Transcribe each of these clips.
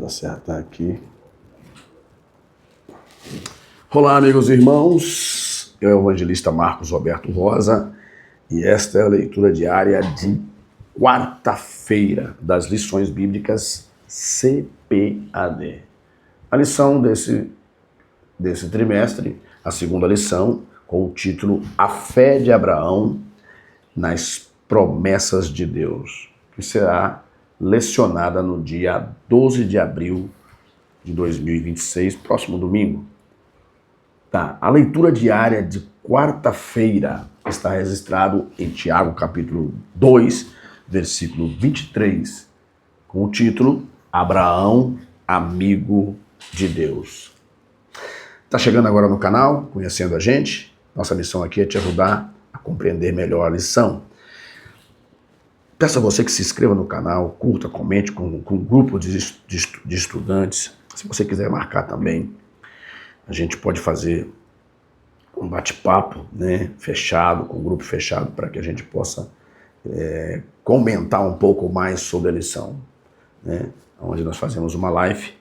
Vamos acertar aqui. Olá, amigos e irmãos. Eu, o evangelista Marcos Roberto Rosa, e esta é a leitura diária de quarta-feira das lições bíblicas CPAD. A lição desse trimestre, a segunda lição, com o título A Fé de Abraão nas Promessas de Deus, que será lecionada no dia 12 de abril de 2026, próximo domingo. Tá, a leitura diária de quarta-feira está registrado em Tiago capítulo 2, versículo 23, com o título Abraão, amigo de Deus. Tá chegando agora no canal, conhecendo a gente? Nossa missão aqui é te ajudar a compreender melhor a lição. Peço a você que se inscreva no canal, curta, comente com um grupo de estudantes. Se você quiser marcar também, a gente pode fazer um bate-papo, né, fechado, com um grupo fechado, para que a gente possa comentar um pouco mais sobre a lição, né, onde nós fazemos uma live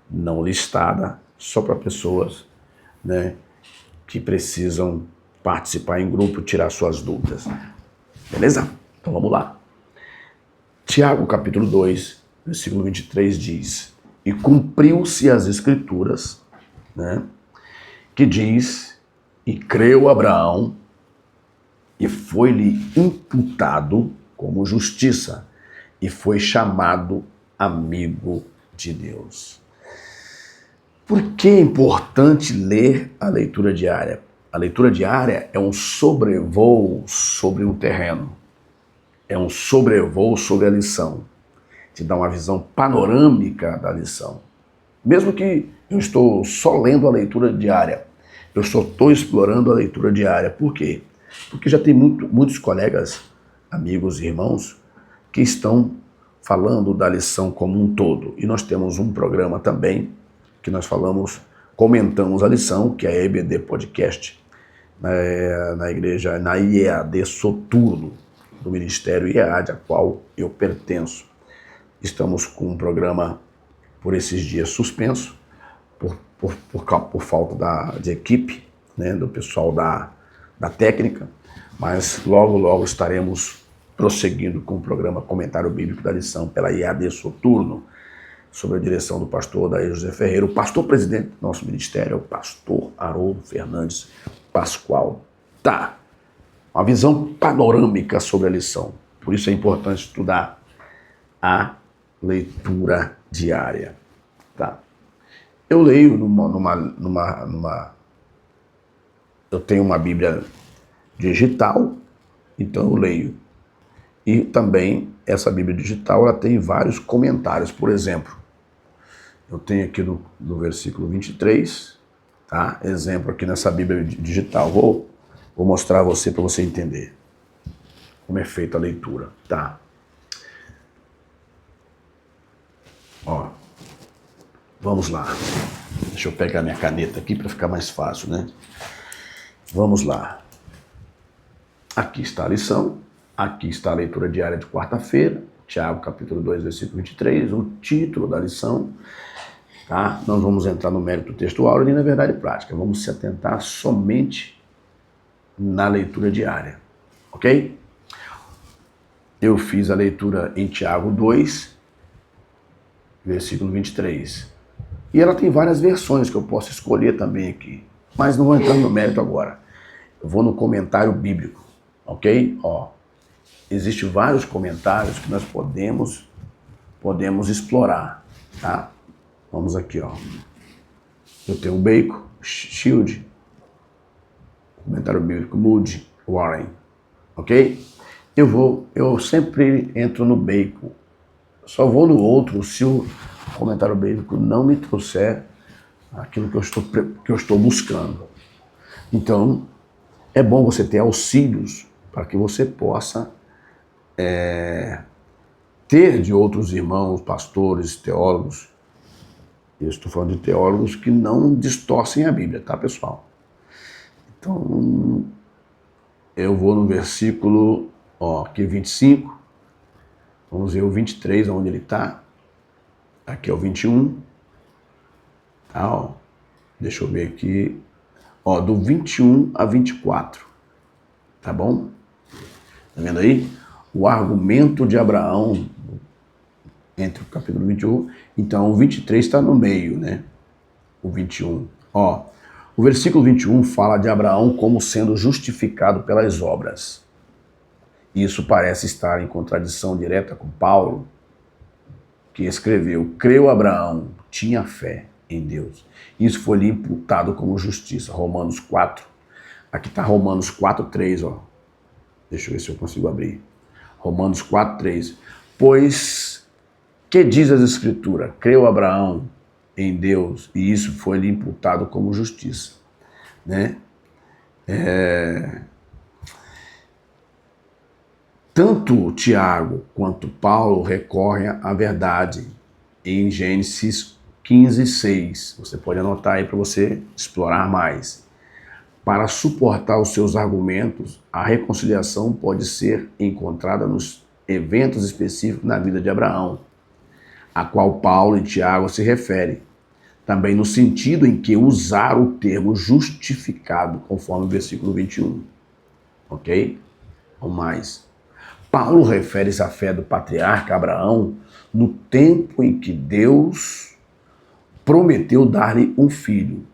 não listada, só para pessoas, né, que precisam participar em grupo, tirar suas dúvidas. Beleza? Então vamos lá. Tiago capítulo 2, versículo 23 diz: E cumpriu-se as escrituras, né, que diz, e creu Abraão, e foi-lhe imputado como justiça, e foi chamado amigo de Deus. Por que é importante ler a leitura diária? A leitura diária é um sobrevoo sobre o terreno, é um sobrevoo sobre a lição, te dá uma visão panorâmica da lição. Mesmo que eu estou só lendo a leitura diária, eu só estou explorando a leitura diária. Por quê? Porque já tem muitos colegas, amigos e irmãos que estão falando da lição como um todo. E nós temos um programa também que nós comentamos a lição, que é a EBD Podcast, na igreja, na IEAD Soturno, do Ministério IEAD, a qual eu pertenço. Estamos com um programa por esses dias suspenso, por falta de equipe, né, do pessoal da técnica, mas logo estaremos prosseguindo com o programa Comentário Bíblico da Lição pela IAD Soturno, sob a direção do pastor Daí José Ferreira. O pastor presidente do nosso ministério é o pastor Haroldo Fernandes Pascoal. Tá, uma visão panorâmica sobre a lição. Por isso é importante estudar a leitura diária. Tá. Eu leio eu tenho uma Bíblia digital, então eu leio. E também essa Bíblia digital, ela tem vários comentários. Por exemplo, eu tenho aqui no versículo 23, tá? Exemplo aqui nessa Bíblia digital. Vou mostrar a você para você entender como é feita a leitura, tá? Ó, vamos lá. Deixa eu pegar minha caneta aqui para ficar mais fácil, né? Vamos lá. Aqui está a lição, aqui está a leitura diária de quarta-feira, Tiago capítulo 2, versículo 23, o título da lição, tá? Nós vamos entrar no mérito textual e na verdade prática, vamos se atentar somente na leitura diária, ok? Eu fiz a leitura em Tiago 2, versículo 23. E ela tem várias versões que eu posso escolher também aqui, mas não vou entrar no mérito agora. Eu vou no comentário bíblico, ok? Ó, existem vários comentários que nós podemos explorar, tá? Vamos aqui, ó. Eu tenho o Bacon, Shield, comentário bíblico, Moody, Warren, ok? Eu sempre entro no Bacon. Só vou no outro se o comentário bíblico não me trouxer aquilo que eu estou buscando. Então, é bom você ter auxílios para que você possa ter de outros irmãos, pastores, teólogos. Eu estou falando de teólogos que não distorcem a Bíblia, tá, pessoal? Então, eu vou no versículo, ó, aqui 25, vamos ver o 23, onde ele está. Aqui é o 21. Tá, ó. Deixa eu ver aqui. Ó, do 21 a 24. Tá bom? Tá vendo aí? O argumento de Abraão entre o capítulo 21. Então, o 23 está no meio, né? O 21. Ó, o versículo 21 fala de Abraão como sendo justificado pelas obras. Isso parece estar em contradição direta com Paulo, que escreveu: creu Abraão, tinha fé em Deus. Isso foi lhe imputado como justiça. Romanos 4. Aqui está Romanos 4:3, ó. Deixa eu ver se eu consigo abrir. Romanos 4:3. Pois, que diz as Escrituras? Creu Abraão em Deus e isso foi lhe imputado como justiça, né? Tanto Tiago quanto Paulo recorrem à verdade em Gênesis 15:6. Você pode anotar aí para você explorar mais. Para suportar os seus argumentos, a reconciliação pode ser encontrada nos eventos específicos na vida de Abraão, a qual Paulo e Tiago se referem. Também no sentido em que usar o termo justificado, conforme o versículo 21. Ok? Ou mais. Paulo refere-se à fé do patriarca Abraão no tempo em que Deus prometeu dar-lhe um filho.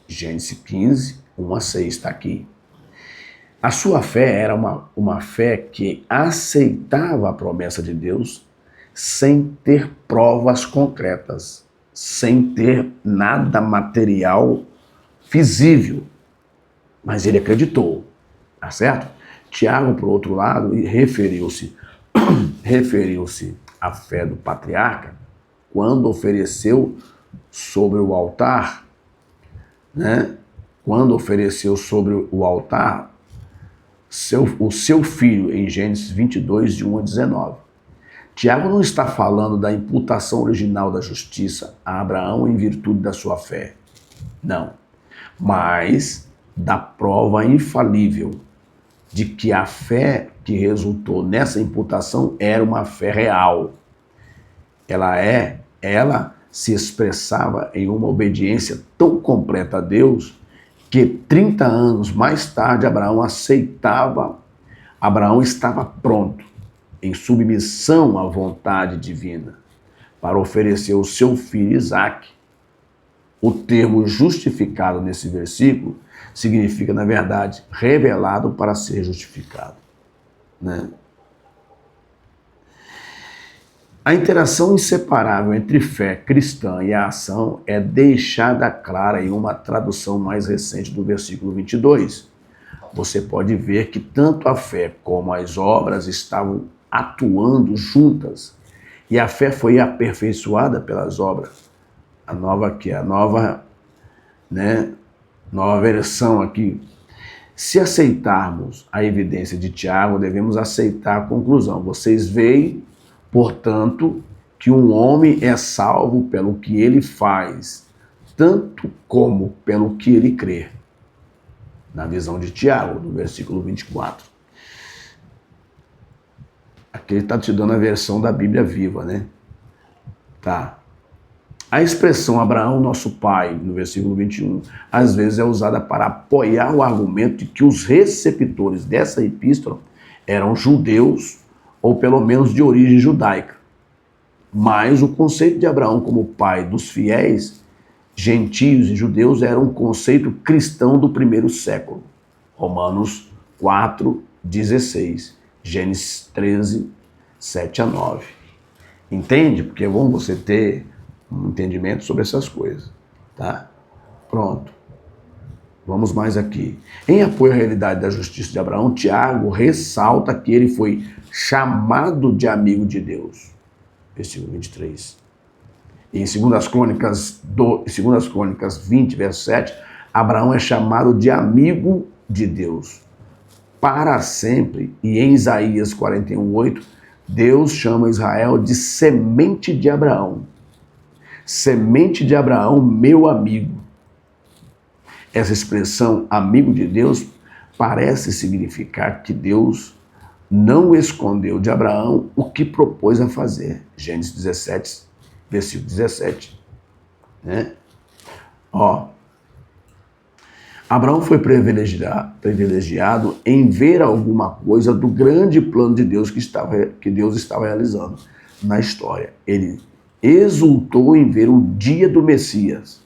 Gênesis 15, 1-6, está aqui. A sua fé era uma fé que aceitava a promessa de Deus sem ter provas concretas, sem ter nada material visível. Mas ele acreditou, tá certo? Tiago, por outro lado, referiu-se à fé do patriarca quando ofereceu sobre o altar, né? Quando ofereceu sobre o altar o seu filho, em Gênesis 22, de 1-19. Tiago não está falando da imputação original da justiça a Abraão em virtude da sua fé. Não. Mas da prova infalível de que a fé que resultou nessa imputação era uma fé real. Ela se expressava em uma obediência tão completa a Deus que 30 anos mais tarde Abraão estava pronto, em submissão à vontade divina, para oferecer o seu filho Isaque. O termo justificado nesse versículo significa, na verdade, revelado para ser justificado, né? A interação inseparável entre fé cristã e a ação é deixada clara em uma tradução mais recente do versículo 22. Você pode ver que tanto a fé como as obras estavam atuando juntas, e a fé foi aperfeiçoada pelas obras. A nova versão aqui. Se aceitarmos a evidência de Tiago, devemos aceitar a conclusão. Vocês veem, portanto, que um homem é salvo pelo que ele faz, tanto como pelo que ele crê. Na visão de Tiago, no versículo 24. Aqui ele está te dando a versão da Bíblia viva, né? Tá. A expressão Abraão, nosso pai, no versículo 21, às vezes é usada para apoiar o argumento de que os receptores dessa epístola eram judeus, ou pelo menos de origem judaica. Mas o conceito de Abraão como pai dos fiéis, gentios e judeus, era um conceito cristão do primeiro século. Romanos 4:16, Gênesis 13, 7-9. Entende? Porque é bom você ter um entendimento sobre essas coisas, tá? Pronto. Vamos mais aqui. Em apoio à realidade da justiça de Abraão, Tiago ressalta que ele foi chamado de amigo de Deus. Versículo 23. E em 2 Crônicas 20, verso 7, Abraão é chamado de amigo de Deus para sempre. E em Isaías 41:8, Deus chama Israel de semente de Abraão. Semente de Abraão, meu amigo. Essa expressão, amigo de Deus, parece significar que Deus não escondeu de Abraão o que propôs a fazer. Gênesis 17, versículo 17. Né? Ó, Abraão foi privilegiado em ver alguma coisa do grande plano de Deus que Deus estava realizando na história. Ele exultou em ver o dia do Messias.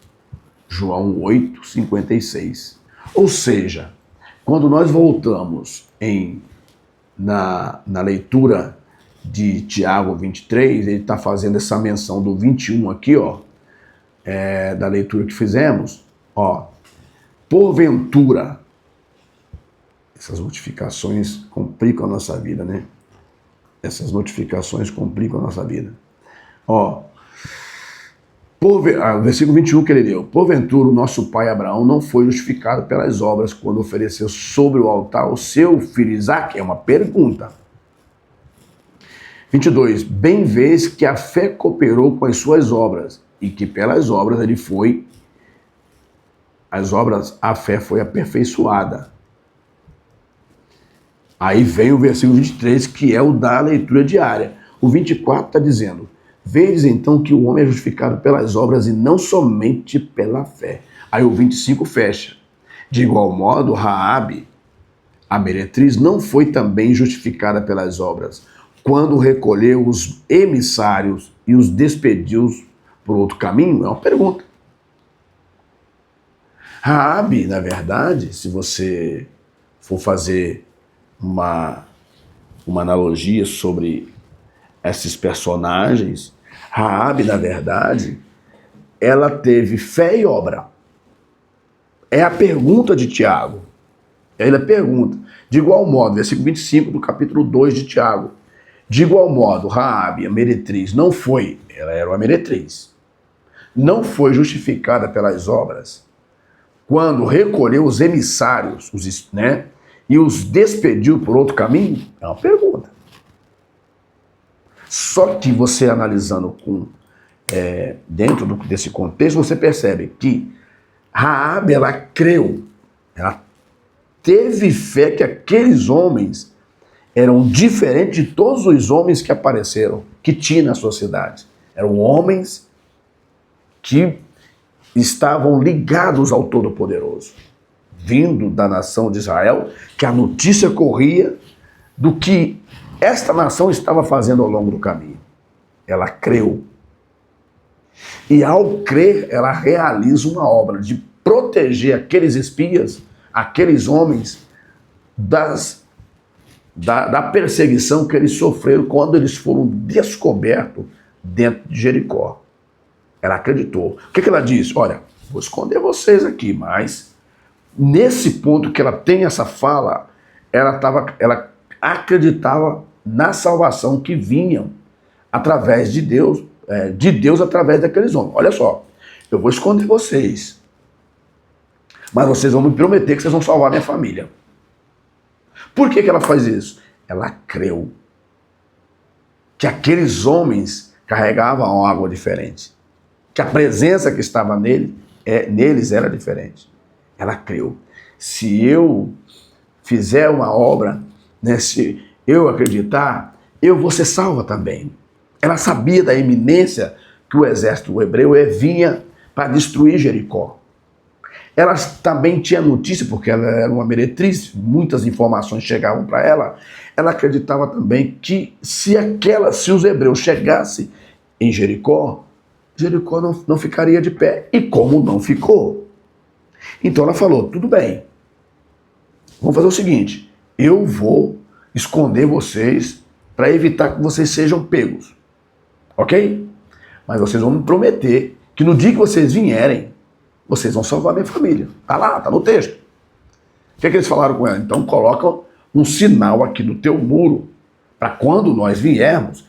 João 8:56. Ou seja, quando nós voltamos na leitura de Tiago 23, ele está fazendo essa menção do 21 aqui, ó, da leitura que fizemos, ó. Porventura, essas notificações complicam a nossa vida, né? Essas notificações complicam a nossa vida. Ó, versículo 21 que ele leu. Porventura, o nosso pai Abraão não foi justificado pelas obras quando ofereceu sobre o altar o seu filho Isaque? É uma pergunta. 22. Bem vês que a fé cooperou com as suas obras e que pelas obras a fé foi aperfeiçoada. Aí vem o versículo 23, que é o da leitura diária. O 24 está dizendo: vedes então que o homem é justificado pelas obras e não somente pela fé. Aí o 25 fecha. De igual modo, Raabe, a meretriz, não foi também justificada pelas obras, quando recolheu os emissários e os despediu por outro caminho? É uma pergunta. Raabe, na verdade, se você for fazer uma analogia sobre esses personagens, Raabe, na verdade, ela teve fé e obra. É a pergunta de Tiago. Ele pergunta, de igual modo, versículo 25 do capítulo 2 de Tiago, de igual modo, Raabe, a meretriz, não foi, ela era uma meretriz, não foi justificada pelas obras, quando recolheu os emissários, né, e os despediu por outro caminho? É uma pergunta. Só que você analisando dentro desse contexto, você percebe que Raabe, ela creu, ela teve fé que aqueles homens eram diferentes de todos os homens que apareceram, que tinha na sua cidade. Eram homens que estavam ligados ao Todo-Poderoso, vindo da nação de Israel, que a notícia corria do que esta nação estava fazendo ao longo do caminho. Ela creu. E ao crer, ela realiza uma obra de proteger aqueles espias, aqueles homens, da perseguição que eles sofreram quando eles foram descobertos dentro de Jericó. Ela acreditou. O que ela disse? Olha, vou esconder vocês aqui, mas nesse ponto que ela tem essa fala, ela acreditava na salvação que vinha através de Deus através daqueles homens. Olha só, eu vou esconder vocês, mas vocês vão me prometer que vocês vão salvar minha família. Por que ela faz isso? Ela creu que aqueles homens carregavam água diferente, que a presença que estava neles era diferente. Ela creu. Se eu fizer uma obra, né, se eu acreditar, eu vou ser salva também. Ela sabia da iminência que o exército hebreu vinha para destruir Jericó. Ela também tinha notícia, porque ela era uma meretriz, muitas informações chegavam para ela. Ela acreditava também que se os hebreus chegassem em Jericó, Jericó não ficaria de pé. E como não ficou? Então ela falou, tudo bem, vamos fazer o seguinte, eu vou esconder vocês para evitar que vocês sejam pegos, ok? Mas vocês vão me prometer que no dia que vocês vierem, vocês vão salvar minha família. Tá lá, tá no texto. O que eles falaram com ela? Então coloca um sinal aqui no teu muro, para quando nós viermos,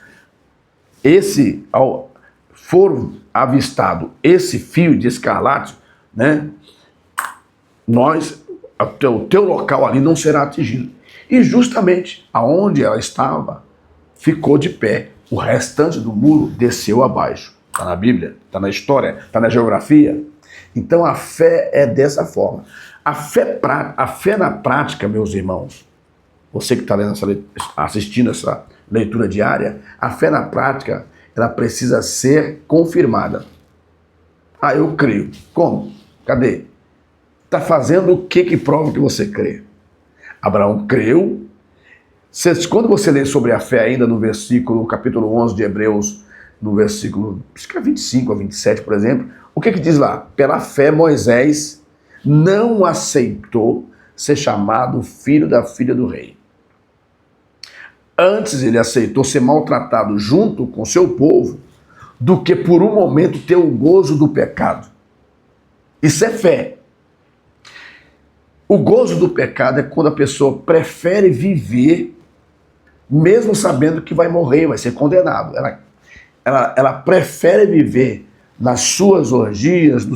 for avistado esse fio de escarlate, né? O teu local ali não será atingido. E justamente aonde ela estava, ficou de pé. O restante do muro desceu abaixo. Está na Bíblia, está na história, está na geografia. Então a fé é dessa forma. A fé na prática, meus irmãos, você que está assistindo essa leitura diária, a fé na prática, ela precisa ser confirmada. Ah, eu creio. Como? Cadê? Está fazendo o que prova que você crê? Abraão creu. Quando você lê sobre a fé ainda no capítulo 11 de Hebreus, no versículo, acho que é 25 a 27, por exemplo, o que diz lá? Pela fé Moisés não aceitou ser chamado filho da filha do rei. Antes ele aceitou ser maltratado junto com seu povo do que por um momento ter o gozo do pecado. Isso é fé. O gozo do pecado é quando a pessoa prefere viver mesmo sabendo que vai morrer, vai ser condenado. Ela prefere viver nas suas orgias,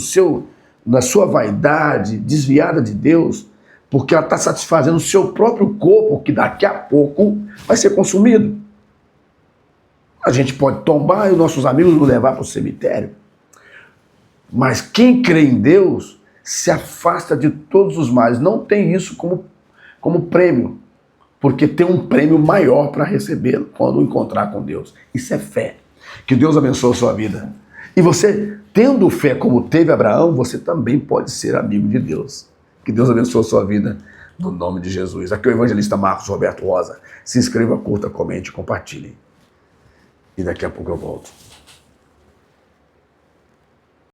na sua vaidade, desviada de Deus, porque ela está satisfazendo o seu próprio corpo, que daqui a pouco vai ser consumido. A gente pode tombar e os nossos amigos nos levar para o cemitério. Mas quem crê em Deus se afasta de todos os males. Não tem isso como prêmio, porque tem um prêmio maior para recebê-lo quando encontrar com Deus. Isso é fé. Que Deus abençoe a sua vida. E você, tendo fé como teve Abraão, você também pode ser amigo de Deus. Que Deus abençoe a sua vida, no nome de Jesus. Aqui é o evangelista Marcos Roberto Rosa. Se inscreva, curta, comente, compartilhe. E daqui a pouco eu volto.